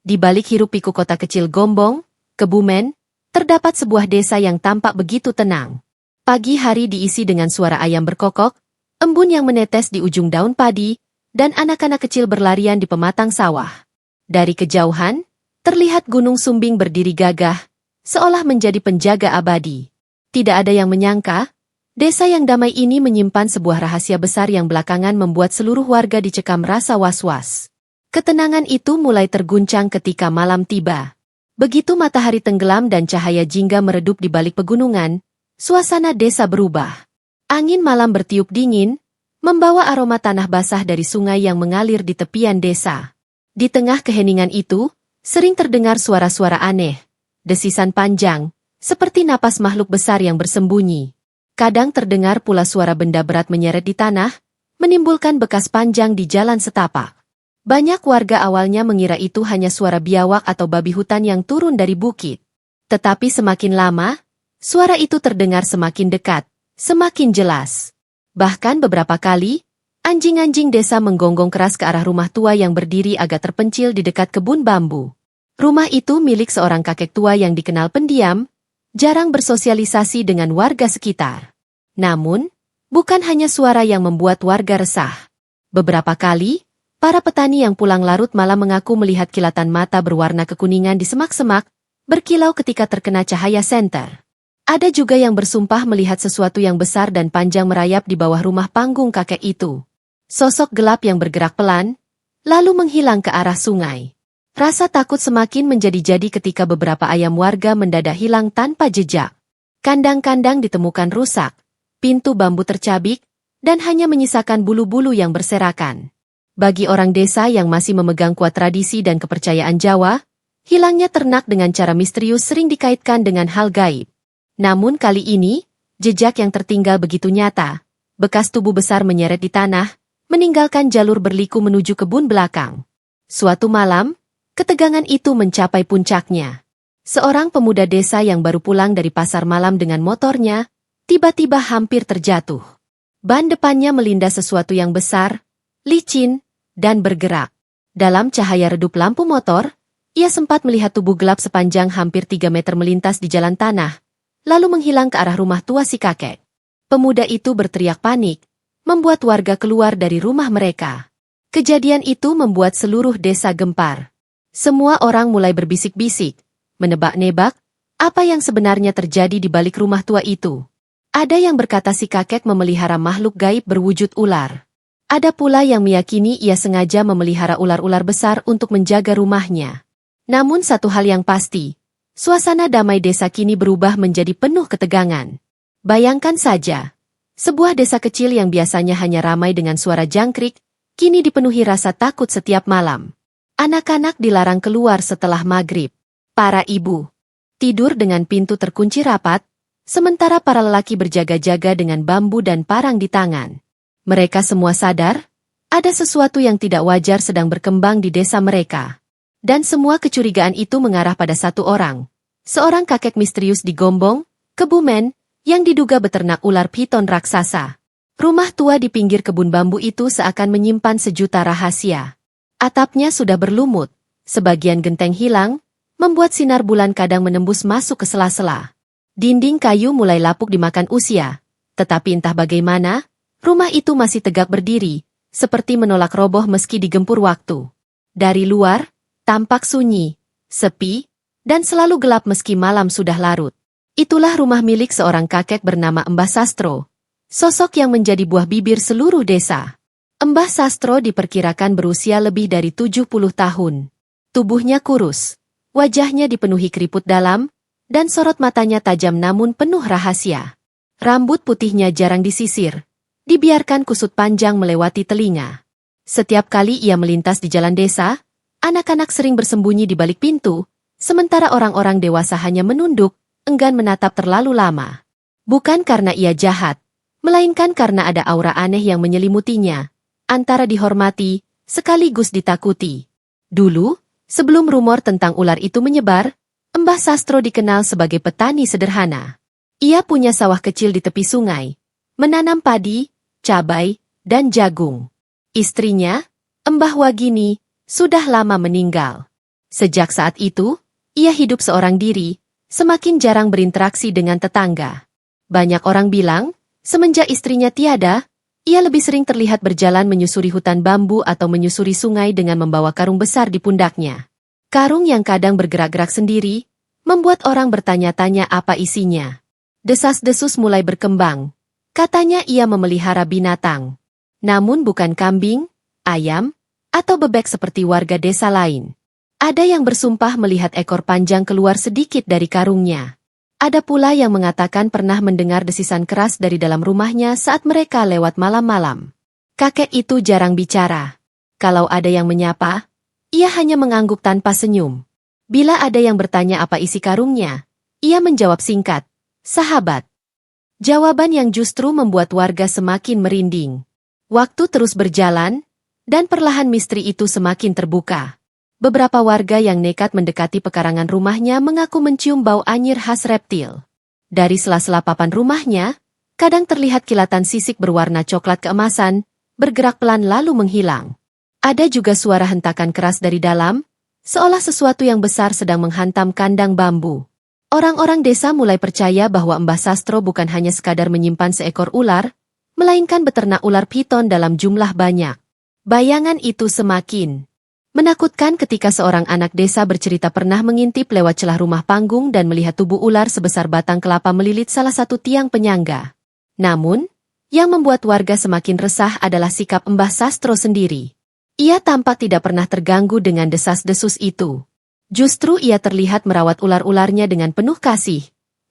Di balik hiruk-pikuk kota kecil Gombong, Kebumen, terdapat sebuah desa yang tampak begitu tenang. Pagi hari diisi dengan suara ayam berkokok, embun yang menetes di ujung daun padi, dan anak-anak kecil berlarian di pematang sawah. Dari kejauhan, terlihat Gunung Sumbing berdiri gagah, seolah menjadi penjaga abadi. Tidak ada yang menyangka, desa yang damai ini menyimpan sebuah rahasia besar yang belakangan membuat seluruh warga dicekam rasa was-was. Ketenangan itu mulai terguncang ketika malam tiba. Begitu matahari tenggelam dan cahaya jingga meredup di balik pegunungan, suasana desa berubah. Angin malam bertiup dingin, membawa aroma tanah basah dari sungai yang mengalir di tepian desa. Di tengah keheningan itu, sering terdengar suara-suara aneh, desisan panjang, seperti napas makhluk besar yang bersembunyi. Kadang terdengar pula suara benda berat menyeret di tanah, menimbulkan bekas panjang di jalan setapak. Banyak warga awalnya mengira itu hanya suara biawak atau babi hutan yang turun dari bukit. Tetapi semakin lama, suara itu terdengar semakin dekat, semakin jelas. Bahkan beberapa kali, anjing-anjing desa menggonggong keras ke arah rumah tua yang berdiri agak terpencil di dekat kebun bambu. Rumah itu milik seorang kakek tua yang dikenal pendiam, jarang bersosialisasi dengan warga sekitar. Namun, bukan hanya suara yang membuat warga resah. Beberapa kali, para petani yang pulang larut malam mengaku melihat kilatan mata berwarna kekuningan di semak-semak, berkilau ketika terkena cahaya senter. Ada juga yang bersumpah melihat sesuatu yang besar dan panjang merayap di bawah rumah panggung kakek itu. Sosok gelap yang bergerak pelan, lalu menghilang ke arah sungai. Rasa takut semakin menjadi-jadi ketika beberapa ayam warga mendadak hilang tanpa jejak. Kandang-kandang ditemukan rusak, pintu bambu tercabik, dan hanya menyisakan bulu-bulu yang berserakan. Bagi orang desa yang masih memegang kuat tradisi dan kepercayaan Jawa, hilangnya ternak dengan cara misterius sering dikaitkan dengan hal gaib. Namun kali ini, jejak yang tertinggal begitu nyata. Bekas tubuh besar menyeret di tanah, meninggalkan jalur berliku menuju kebun belakang. Suatu malam, ketegangan itu mencapai puncaknya. Seorang pemuda desa yang baru pulang dari pasar malam dengan motornya, tiba-tiba hampir terjatuh. Ban depannya melindas sesuatu yang besar, licin, dan bergerak. Dalam cahaya redup lampu motor, ia sempat melihat tubuh gelap sepanjang hampir 3 meter melintas di jalan tanah, lalu menghilang ke arah rumah tua si kakek. Pemuda itu berteriak panik, membuat warga keluar dari rumah mereka. Kejadian itu membuat seluruh desa gempar. Semua orang mulai berbisik-bisik, menebak-nebak, apa yang sebenarnya terjadi di balik rumah tua itu. Ada yang berkata si kakek memelihara makhluk gaib berwujud ular. Ada pula yang meyakini ia sengaja memelihara ular-ular besar untuk menjaga rumahnya. Namun satu hal yang pasti, suasana damai desa kini berubah menjadi penuh ketegangan. Bayangkan saja, sebuah desa kecil yang biasanya hanya ramai dengan suara jangkrik, kini dipenuhi rasa takut setiap malam. Anak-anak dilarang keluar setelah maghrib. Para ibu tidur dengan pintu terkunci rapat, sementara para lelaki berjaga-jaga dengan bambu dan parang di tangan. Mereka semua sadar, ada sesuatu yang tidak wajar sedang berkembang di desa mereka. Dan semua kecurigaan itu mengarah pada satu orang. Seorang kakek misterius di Gombong, Kebumen, yang diduga beternak ular piton raksasa. Rumah tua di pinggir kebun bambu itu seakan menyimpan sejuta rahasia. Atapnya sudah berlumut, sebagian genteng hilang, membuat sinar bulan kadang menembus masuk ke sela-sela. Dinding kayu mulai lapuk dimakan usia, tetapi entah bagaimana, rumah itu masih tegak berdiri, seperti menolak roboh meski digempur waktu. Dari luar, tampak sunyi, sepi, dan selalu gelap meski malam sudah larut. Itulah rumah milik seorang kakek bernama Mbah Sastro, sosok yang menjadi buah bibir seluruh desa. Mbah Sastro diperkirakan berusia lebih dari 70 tahun. Tubuhnya kurus, wajahnya dipenuhi keriput dalam, dan sorot matanya tajam namun penuh rahasia. Rambut putihnya jarang disisir, dibiarkan kusut panjang melewati telinga. Setiap kali ia melintas di jalan desa, anak-anak sering bersembunyi di balik pintu, sementara orang-orang dewasa hanya menunduk, enggan menatap terlalu lama. Bukan karena ia jahat, melainkan karena ada aura aneh yang menyelimutinya, antara dihormati, sekaligus ditakuti. Dulu, sebelum rumor tentang ular itu menyebar, Mbah Sastro dikenal sebagai petani sederhana. Ia punya sawah kecil di tepi sungai, menanam padi, cabai, dan jagung. Istrinya, Mbah Wagini, sudah lama meninggal. Sejak saat itu, ia hidup seorang diri, semakin jarang berinteraksi dengan tetangga. Banyak orang bilang, semenjak istrinya tiada, ia lebih sering terlihat berjalan menyusuri hutan bambu atau menyusuri sungai dengan membawa karung besar di pundaknya. Karung yang kadang bergerak-gerak sendiri, membuat orang bertanya-tanya apa isinya. Desas-desus mulai berkembang. Katanya ia memelihara binatang. Namun bukan kambing, ayam, atau bebek seperti warga desa lain. Ada yang bersumpah melihat ekor panjang keluar sedikit dari karungnya. Ada pula yang mengatakan pernah mendengar desisan keras dari dalam rumahnya saat mereka lewat malam-malam. Kakek itu jarang bicara. Kalau ada yang menyapa, ia hanya mengangguk tanpa senyum. Bila ada yang bertanya apa isi karungnya, ia menjawab singkat, "Sahabat." Jawaban yang justru membuat warga semakin merinding. Waktu terus berjalan, dan perlahan misteri itu semakin terbuka. Beberapa warga yang nekat mendekati pekarangan rumahnya mengaku mencium bau anyir khas reptil. Dari sela-sela papan rumahnya, kadang terlihat kilatan sisik berwarna coklat keemasan, bergerak pelan lalu menghilang. Ada juga suara hentakan keras dari dalam, seolah sesuatu yang besar sedang menghantam kandang bambu. Orang-orang desa mulai percaya bahwa Mbah Sastro bukan hanya sekadar menyimpan seekor ular, melainkan beternak ular piton dalam jumlah banyak. Bayangan itu semakin menakutkan ketika seorang anak desa bercerita pernah mengintip lewat celah rumah panggung dan melihat tubuh ular sebesar batang kelapa melilit salah satu tiang penyangga. Namun, yang membuat warga semakin resah adalah sikap Mbah Sastro sendiri. Ia tampak tidak pernah terganggu dengan desas-desus itu. Justru ia terlihat merawat ular-ularnya dengan penuh kasih,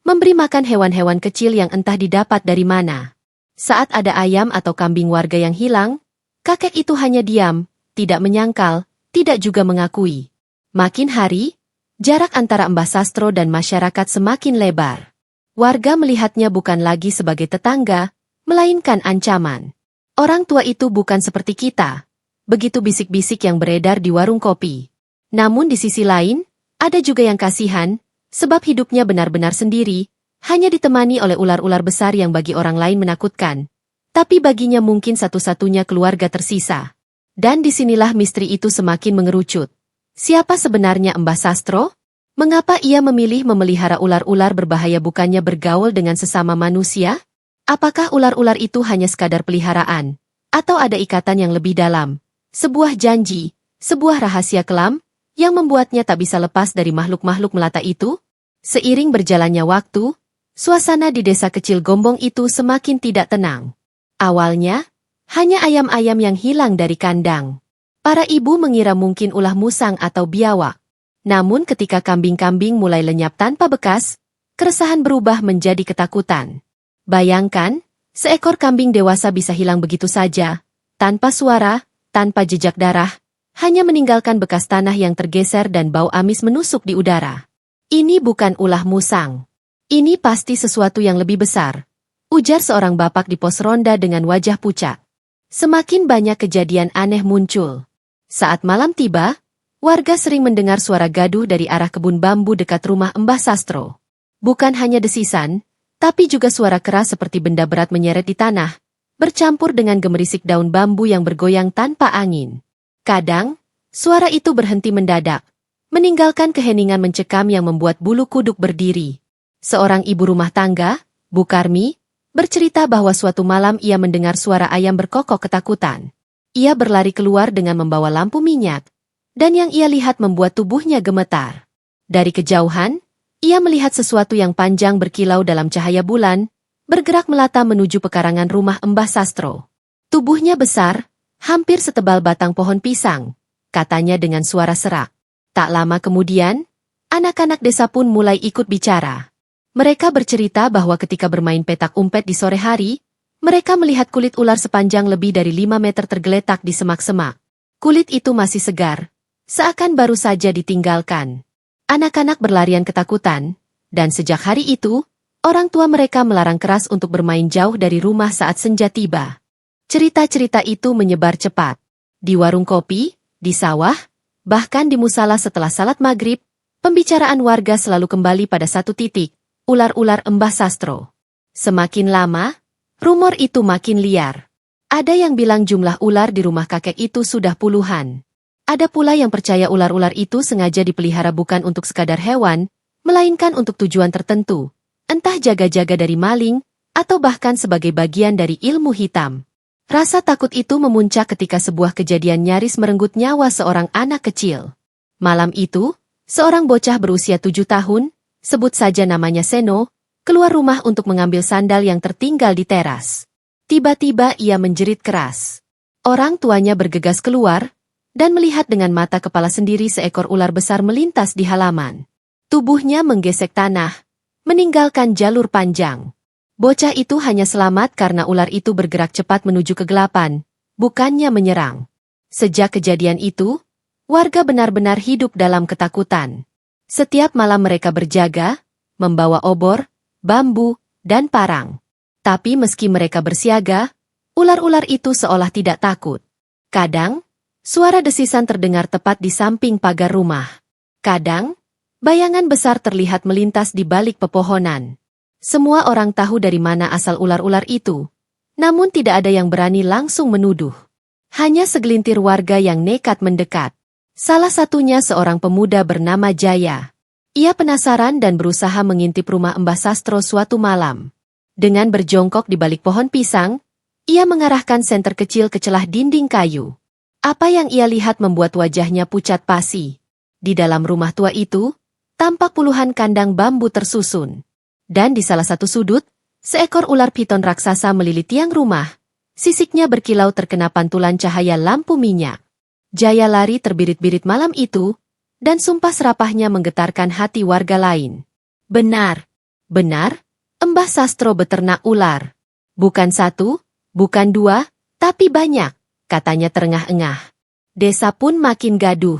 memberi makan hewan-hewan kecil yang entah didapat dari mana. Saat ada ayam atau kambing warga yang hilang, kakek itu hanya diam, tidak menyangkal, tidak juga mengakui. Makin hari, jarak antara Mbah Sastro dan masyarakat semakin lebar. Warga melihatnya bukan lagi sebagai tetangga, melainkan ancaman. Orang tua itu bukan seperti kita. Begitu bisik-bisik yang beredar di warung kopi. Namun di sisi lain, ada juga yang kasihan, sebab hidupnya benar-benar sendiri, hanya ditemani oleh ular-ular besar yang bagi orang lain menakutkan. Tapi baginya mungkin satu-satunya keluarga tersisa. Dan disinilah misteri itu semakin mengerucut. Siapa sebenarnya Mbah Sastro? Mengapa ia memilih memelihara ular-ular berbahaya bukannya bergaul dengan sesama manusia? Apakah ular-ular itu hanya sekadar peliharaan? Atau ada ikatan yang lebih dalam? Sebuah janji, sebuah rahasia kelam, yang membuatnya tak bisa lepas dari makhluk-makhluk melata itu? Seiring berjalannya waktu, suasana di desa kecil Gombong itu semakin tidak tenang. Awalnya, hanya ayam-ayam yang hilang dari kandang. Para ibu mengira mungkin ulah musang atau biawak. Namun ketika kambing-kambing mulai lenyap tanpa bekas, keresahan berubah menjadi ketakutan. Bayangkan, seekor kambing dewasa bisa hilang begitu saja, tanpa suara, tanpa jejak darah, hanya meninggalkan bekas tanah yang tergeser dan bau amis menusuk di udara. Ini bukan ulah musang. Ini pasti sesuatu yang lebih besar, ujar seorang bapak di pos ronda dengan wajah pucat. Semakin banyak kejadian aneh muncul. Saat malam tiba, warga sering mendengar suara gaduh dari arah kebun bambu dekat rumah Mbah Sastro. Bukan hanya desisan, tapi juga suara keras seperti benda berat menyeret di tanah, bercampur dengan gemerisik daun bambu yang bergoyang tanpa angin. Kadang, suara itu berhenti mendadak, meninggalkan keheningan mencekam yang membuat bulu kuduk berdiri. Seorang ibu rumah tangga, Bu Karmi, bercerita bahwa suatu malam ia mendengar suara ayam berkokok ketakutan. Ia berlari keluar dengan membawa lampu minyak, dan yang ia lihat membuat tubuhnya gemetar. Dari kejauhan, ia melihat sesuatu yang panjang berkilau dalam cahaya bulan, bergerak melata menuju pekarangan rumah Mbah Sastro. Tubuhnya besar, hampir setebal batang pohon pisang, katanya dengan suara serak. Tak lama kemudian, anak-anak desa pun mulai ikut bicara. Mereka bercerita bahwa ketika bermain petak umpet di sore hari, mereka melihat kulit ular sepanjang lebih dari 5 meter tergeletak di semak-semak. Kulit itu masih segar, seakan baru saja ditinggalkan. Anak-anak berlarian ketakutan, dan sejak hari itu, orang tua mereka melarang keras untuk bermain jauh dari rumah saat senja tiba. Cerita-cerita itu menyebar cepat. Di warung kopi, di sawah, bahkan di musala setelah salat maghrib, pembicaraan warga selalu kembali pada satu titik. Ular-ular Mbah Sastro. Semakin lama, rumor itu makin liar. Ada yang bilang jumlah ular di rumah kakek itu sudah puluhan. Ada pula yang percaya ular-ular itu sengaja dipelihara bukan untuk sekadar hewan, melainkan untuk tujuan tertentu, entah jaga-jaga dari maling, atau bahkan sebagai bagian dari ilmu hitam. Rasa takut itu memuncak ketika sebuah kejadian nyaris merenggut nyawa seorang anak kecil. Malam itu, seorang bocah berusia 7 tahun, sebut saja namanya Seno, keluar rumah untuk mengambil sandal yang tertinggal di teras. Tiba-tiba ia menjerit keras. Orang tuanya bergegas keluar, dan melihat dengan mata kepala sendiri seekor ular besar melintas di halaman. Tubuhnya menggesek tanah, meninggalkan jalur panjang. Bocah itu hanya selamat karena ular itu bergerak cepat menuju kegelapan, bukannya menyerang. Sejak kejadian itu, warga benar-benar hidup dalam ketakutan. Setiap malam mereka berjaga, membawa obor, bambu, dan parang. Tapi meski mereka bersiaga, ular-ular itu seolah tidak takut. Kadang, suara desisan terdengar tepat di samping pagar rumah. Kadang, bayangan besar terlihat melintas di balik pepohonan. Semua orang tahu dari mana asal ular-ular itu, namun tidak ada yang berani langsung menuduh. Hanya segelintir warga yang nekat mendekat. Salah satunya seorang pemuda bernama Jaya. Ia penasaran dan berusaha mengintip rumah Mbah Sastro suatu malam. Dengan berjongkok di balik pohon pisang, ia mengarahkan senter kecil ke celah dinding kayu. Apa yang ia lihat membuat wajahnya pucat pasi. Di dalam rumah tua itu, tampak puluhan kandang bambu tersusun. Dan di salah satu sudut, seekor ular piton raksasa melilit tiang rumah. Sisiknya berkilau terkena pantulan cahaya lampu minyak. Jaya lari terbirit-birit malam itu, dan sumpah serapahnya menggetarkan hati warga lain. Benar, Mbah Sastro beternak ular. Bukan satu, bukan dua, tapi banyak, katanya terengah-engah. Desa pun makin gaduh.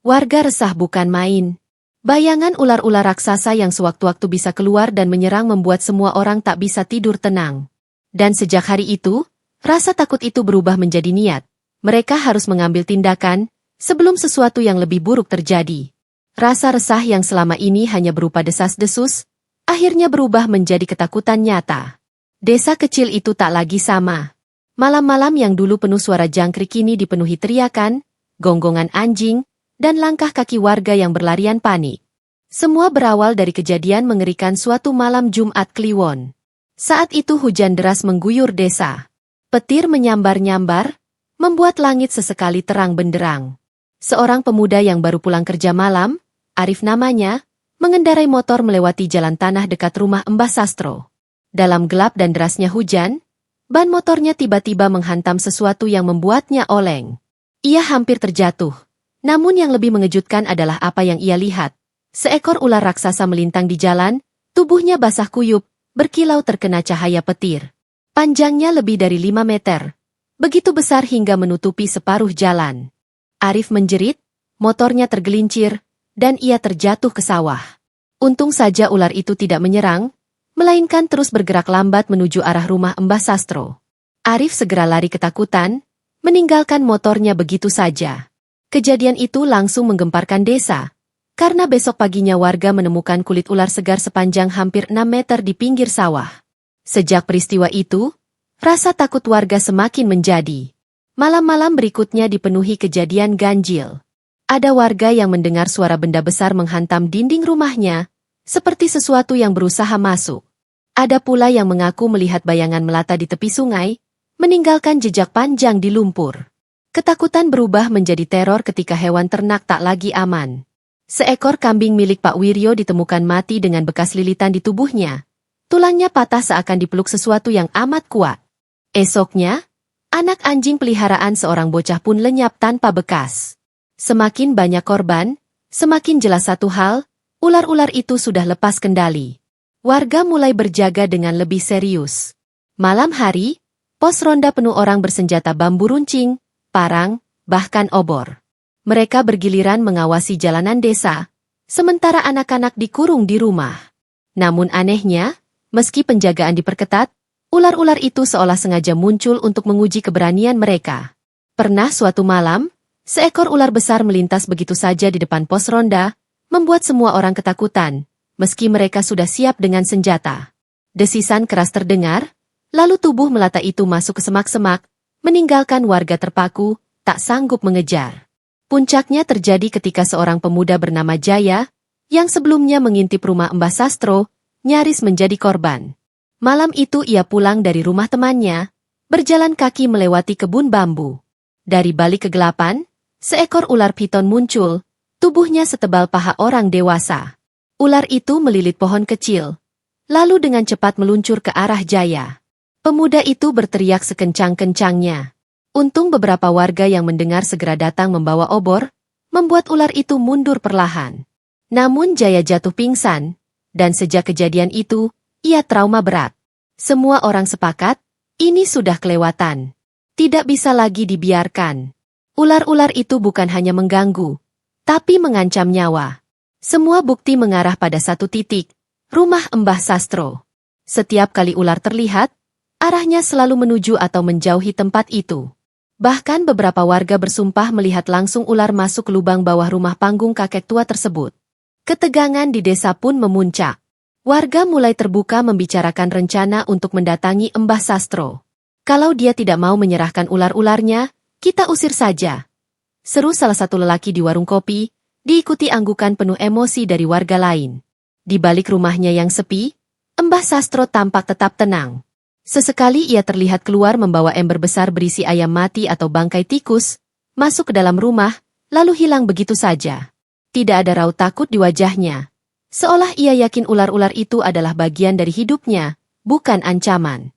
Warga resah bukan main. Bayangan ular-ular raksasa yang sewaktu-waktu bisa keluar dan menyerang membuat semua orang tak bisa tidur tenang. Dan sejak hari itu, rasa takut itu berubah menjadi niat. Mereka harus mengambil tindakan, sebelum sesuatu yang lebih buruk terjadi. Rasa resah yang selama ini hanya berupa desas-desus, akhirnya berubah menjadi ketakutan nyata. Desa kecil itu tak lagi sama. Malam-malam yang dulu penuh suara jangkrik kini dipenuhi teriakan, gonggongan anjing, dan langkah kaki warga yang berlarian panik. Semua berawal dari kejadian mengerikan suatu malam Jumat Kliwon. Saat itu hujan deras mengguyur desa. Petir menyambar-nyambar, membuat langit sesekali terang benderang. Seorang pemuda yang baru pulang kerja malam, Arif namanya, mengendarai motor melewati jalan tanah dekat rumah Mbah Sastro. Dalam gelap dan derasnya hujan, ban motornya tiba-tiba menghantam sesuatu yang membuatnya oleng. Ia hampir terjatuh. Namun yang lebih mengejutkan adalah apa yang ia lihat. Seekor ular raksasa melintang di jalan, tubuhnya basah kuyup, berkilau terkena cahaya petir. Panjangnya lebih dari 5 meter. Begitu besar hingga menutupi separuh jalan. Arif menjerit, motornya tergelincir, dan ia terjatuh ke sawah. Untung saja ular itu tidak menyerang, melainkan terus bergerak lambat menuju arah rumah Mbah Sastro. Arif segera lari ketakutan, meninggalkan motornya begitu saja. Kejadian itu langsung menggemparkan desa, karena besok paginya warga menemukan kulit ular segar sepanjang hampir 6 meter di pinggir sawah. Sejak peristiwa itu, rasa takut warga semakin menjadi. Malam-malam berikutnya dipenuhi kejadian ganjil. Ada warga yang mendengar suara benda besar menghantam dinding rumahnya, seperti sesuatu yang berusaha masuk. Ada pula yang mengaku melihat bayangan melata di tepi sungai, meninggalkan jejak panjang di lumpur. Ketakutan berubah menjadi teror ketika hewan ternak tak lagi aman. Seekor kambing milik Pak Wiryo ditemukan mati dengan bekas lilitan di tubuhnya. Tulangnya patah seakan dipeluk sesuatu yang amat kuat. Esoknya, anak anjing peliharaan seorang bocah pun lenyap tanpa bekas. Semakin banyak korban, semakin jelas satu hal, ular-ular itu sudah lepas kendali. Warga mulai berjaga dengan lebih serius. Malam hari, pos ronda penuh orang bersenjata bambu runcing, parang, bahkan obor. Mereka bergiliran mengawasi jalanan desa, sementara anak-anak dikurung di rumah. Namun anehnya, meski penjagaan diperketat, ular-ular itu seolah sengaja muncul untuk menguji keberanian mereka. Pernah suatu malam, seekor ular besar melintas begitu saja di depan pos ronda, membuat semua orang ketakutan, meski mereka sudah siap dengan senjata. Desisan keras terdengar, lalu tubuh melata itu masuk ke semak-semak, meninggalkan warga terpaku, tak sanggup mengejar. Puncaknya terjadi ketika seorang pemuda bernama Jaya, yang sebelumnya mengintip rumah Mbah Sastro, nyaris menjadi korban. Malam itu ia pulang dari rumah temannya, berjalan kaki melewati kebun bambu. Dari balik kegelapan, seekor ular piton muncul, tubuhnya setebal paha orang dewasa. Ular itu melilit pohon kecil, lalu dengan cepat meluncur ke arah Jaya. Pemuda itu berteriak sekencang-kencangnya. Untung beberapa warga yang mendengar segera datang membawa obor, membuat ular itu mundur perlahan. Namun Jaya jatuh pingsan, dan sejak kejadian itu, ia trauma berat. Semua orang sepakat, ini sudah kelewatan. Tidak bisa lagi dibiarkan. Ular-ular itu bukan hanya mengganggu, tapi mengancam nyawa. Semua bukti mengarah pada satu titik, rumah Mbah Sastro. Setiap kali ular terlihat, arahnya selalu menuju atau menjauhi tempat itu. Bahkan beberapa warga bersumpah melihat langsung ular masuk ke lubang bawah rumah panggung kakek tua tersebut. Ketegangan di desa pun memuncak. Warga mulai terbuka membicarakan rencana untuk mendatangi Mbah Sastro. Kalau dia tidak mau menyerahkan ular-ularnya, kita usir saja. Seru salah satu lelaki di warung kopi, diikuti anggukan penuh emosi dari warga lain. Di balik rumahnya yang sepi, Mbah Sastro tampak tetap tenang. Sesekali ia terlihat keluar membawa ember besar berisi ayam mati atau bangkai tikus, masuk ke dalam rumah, lalu hilang begitu saja. Tidak ada raut takut di wajahnya. Seolah ia yakin ular-ular itu adalah bagian dari hidupnya, bukan ancaman.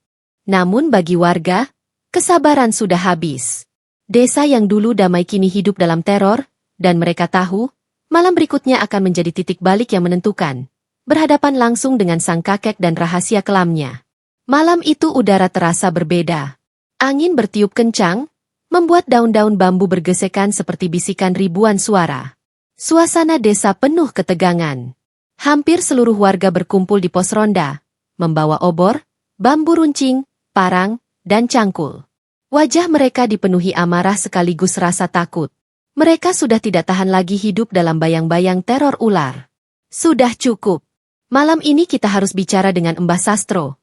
Namun bagi warga, kesabaran sudah habis. Desa yang dulu damai kini hidup dalam teror, dan mereka tahu, malam berikutnya akan menjadi titik balik yang menentukan. Berhadapan langsung dengan sang kakek dan rahasia kelamnya. Malam itu udara terasa berbeda. Angin bertiup kencang, membuat daun-daun bambu bergesekan seperti bisikan ribuan suara. Suasana desa penuh ketegangan. Hampir seluruh warga berkumpul di pos ronda, membawa obor, bambu runcing, parang, dan cangkul. Wajah mereka dipenuhi amarah sekaligus rasa takut. Mereka sudah tidak tahan lagi hidup dalam bayang-bayang teror ular. Sudah cukup. Malam ini kita harus bicara dengan Mbah Sastro.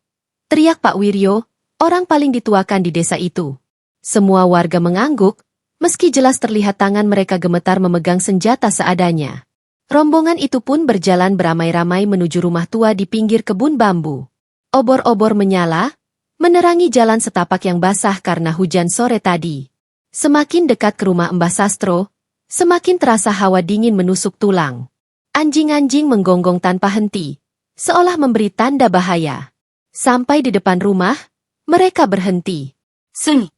Teriak Pak Wiryo, orang paling dituakan di desa itu. Semua warga mengangguk, meski jelas terlihat tangan mereka gemetar memegang senjata seadanya. Rombongan itu pun berjalan beramai-ramai menuju rumah tua di pinggir kebun bambu. Obor-obor menyala, menerangi jalan setapak yang basah karena hujan sore tadi. Semakin dekat ke rumah Mbah Sastro, semakin terasa hawa dingin menusuk tulang. Anjing-anjing menggonggong tanpa henti, seolah memberi tanda bahaya. Sampai di depan rumah, mereka berhenti. Seng!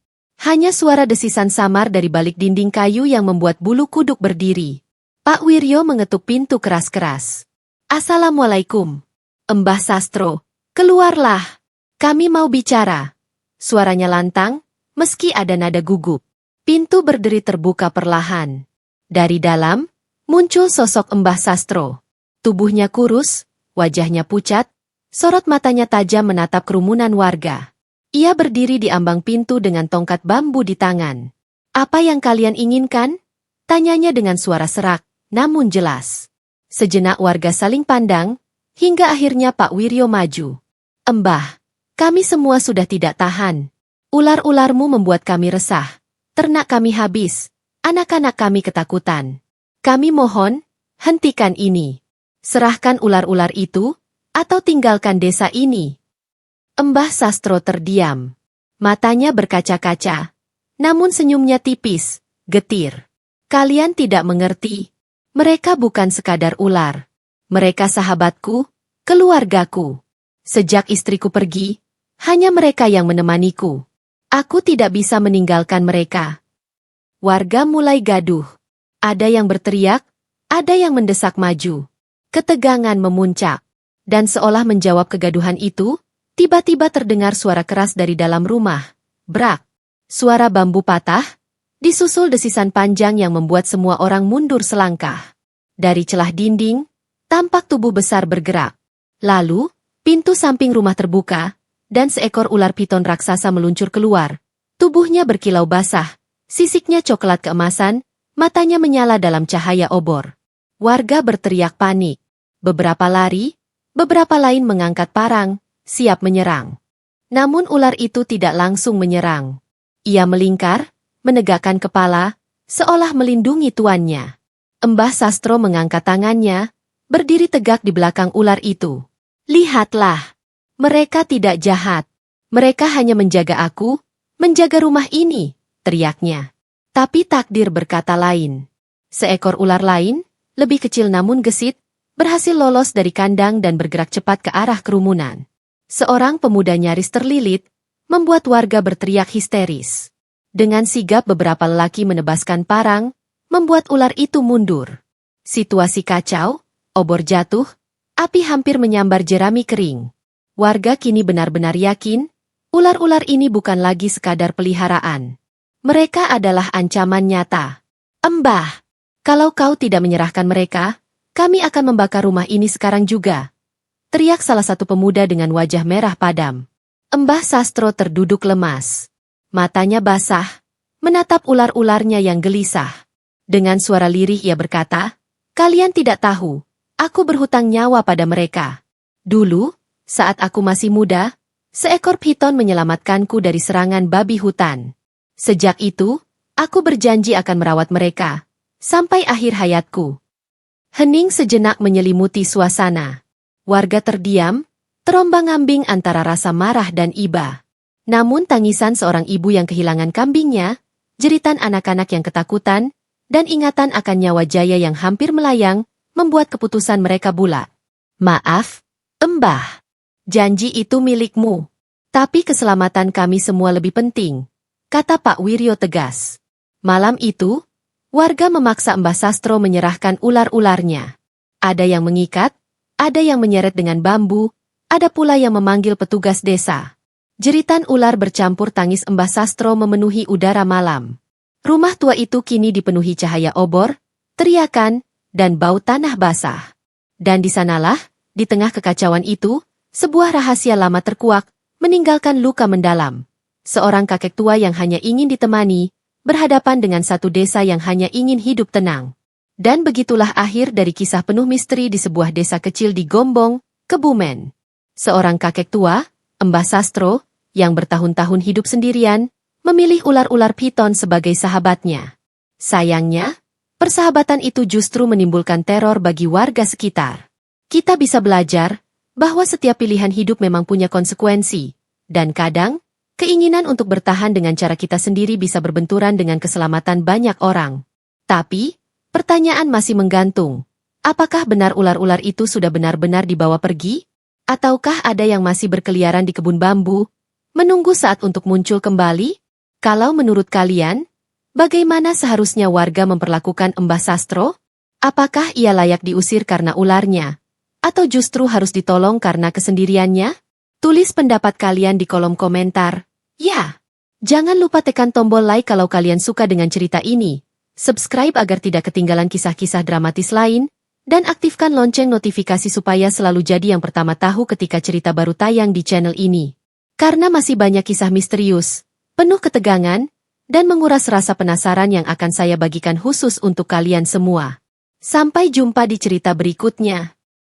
Hanya suara desisan samar dari balik dinding kayu yang membuat bulu kuduk berdiri. Pak Wiryo mengetuk pintu keras-keras. Assalamualaikum. Mbah Sastro, keluarlah. Kami mau bicara. Suaranya lantang, meski ada nada gugup. Pintu berderi terbuka perlahan. Dari dalam, muncul sosok Mbah Sastro. Tubuhnya kurus, wajahnya pucat, sorot matanya tajam menatap kerumunan warga. Ia berdiri di ambang pintu dengan tongkat bambu di tangan. Apa yang kalian inginkan? Tanyanya dengan suara serak, namun jelas. Sejenak warga saling pandang, hingga akhirnya Pak Wiryo maju. Mbah, kami semua sudah tidak tahan. Ular-ularmu membuat kami resah. Ternak kami habis, anak-anak kami ketakutan. Kami mohon, hentikan ini. Serahkan ular-ular itu, atau tinggalkan desa ini. Mbah Sastro terdiam. Matanya berkaca-kaca. Namun senyumnya tipis, getir. Kalian tidak mengerti. Mereka bukan sekadar ular. Mereka sahabatku, keluargaku. Sejak istriku pergi, hanya mereka yang menemaniku. Aku tidak bisa meninggalkan mereka. Warga mulai gaduh. Ada yang berteriak, ada yang mendesak maju. Ketegangan memuncak. Dan seolah menjawab kegaduhan itu, tiba-tiba terdengar suara keras dari dalam rumah. Brak. Suara bambu patah, disusul desisan panjang yang membuat semua orang mundur selangkah. Dari celah dinding, tampak tubuh besar bergerak. Lalu, pintu samping rumah terbuka, dan seekor ular piton raksasa meluncur keluar. Tubuhnya berkilau basah, sisiknya coklat keemasan, matanya menyala dalam cahaya obor. Warga berteriak panik. Beberapa lari, beberapa lain mengangkat parang, siap menyerang. Namun ular itu tidak langsung menyerang. Ia melingkar, menegakkan kepala, seolah melindungi tuannya. Mbah Sastro mengangkat tangannya, berdiri tegak di belakang ular itu. Lihatlah, mereka tidak jahat. Mereka hanya menjaga aku, menjaga rumah ini, teriaknya. Tapi takdir berkata lain. Seekor ular lain, lebih kecil namun gesit, berhasil lolos dari kandang dan bergerak cepat ke arah kerumunan. Seorang pemuda nyaris terlilit, membuat warga berteriak histeris. Dengan sigap beberapa lelaki menebaskan parang, membuat ular itu mundur. Situasi kacau, obor jatuh, api hampir menyambar jerami kering. Warga kini benar-benar yakin, ular-ular ini bukan lagi sekadar peliharaan. Mereka adalah ancaman nyata. Mbah, kalau kau tidak menyerahkan mereka, kami akan membakar rumah ini sekarang juga. Teriak salah satu pemuda dengan wajah merah padam. Mbah Sastro terduduk lemas. Matanya basah, menatap ular-ularnya yang gelisah. Dengan suara lirih ia berkata, kalian tidak tahu, aku berhutang nyawa pada mereka. Dulu, saat aku masih muda, seekor piton menyelamatkanku dari serangan babi hutan. Sejak itu, aku berjanji akan merawat mereka, sampai akhir hayatku. Hening sejenak menyelimuti suasana. Warga terdiam, terombang-ambing antara rasa marah dan iba. Namun tangisan seorang ibu yang kehilangan kambingnya, jeritan anak-anak yang ketakutan, dan ingatan akan nyawa Jaya yang hampir melayang, membuat keputusan mereka bulat. Maaf, Mbah. Janji itu milikmu. Tapi keselamatan kami semua lebih penting, kata Pak Wiryo tegas. Malam itu, warga memaksa Mbah Sastro menyerahkan ular-ularnya. Ada yang mengikat, ada yang menyeret dengan bambu, ada pula yang memanggil petugas desa. Jeritan ular bercampur tangis Mbah Sastro memenuhi udara malam. Rumah tua itu kini dipenuhi cahaya obor, teriakan, dan bau tanah basah. Dan di sanalah, di tengah kekacauan itu, sebuah rahasia lama terkuak, meninggalkan luka mendalam. Seorang kakek tua yang hanya ingin ditemani, berhadapan dengan satu desa yang hanya ingin hidup tenang. Dan begitulah akhir dari kisah penuh misteri di sebuah desa kecil di Gombong, Kebumen. Seorang kakek tua, Mbah Sastro, yang bertahun-tahun hidup sendirian, memilih ular-ular piton sebagai sahabatnya. Sayangnya, persahabatan itu justru menimbulkan teror bagi warga sekitar. Kita bisa belajar bahwa setiap pilihan hidup memang punya konsekuensi, dan kadang, keinginan untuk bertahan dengan cara kita sendiri bisa berbenturan dengan keselamatan banyak orang. Tapi, pertanyaan masih menggantung. Apakah benar ular-ular itu sudah benar-benar dibawa pergi? Ataukah ada yang masih berkeliaran di kebun bambu, menunggu saat untuk muncul kembali? Kalau menurut kalian, bagaimana seharusnya warga memperlakukan Mbah Sastro? Apakah ia layak diusir karena ularnya? Atau justru harus ditolong karena kesendiriannya? Tulis pendapat kalian di kolom komentar. Ya, jangan lupa tekan tombol like kalau kalian suka dengan cerita ini. Subscribe agar tidak ketinggalan kisah-kisah dramatis lain, dan aktifkan lonceng notifikasi supaya selalu jadi yang pertama tahu ketika cerita baru tayang di channel ini. Karena masih banyak kisah misterius, penuh ketegangan, dan menguras rasa penasaran yang akan saya bagikan khusus untuk kalian semua. Sampai jumpa di cerita berikutnya.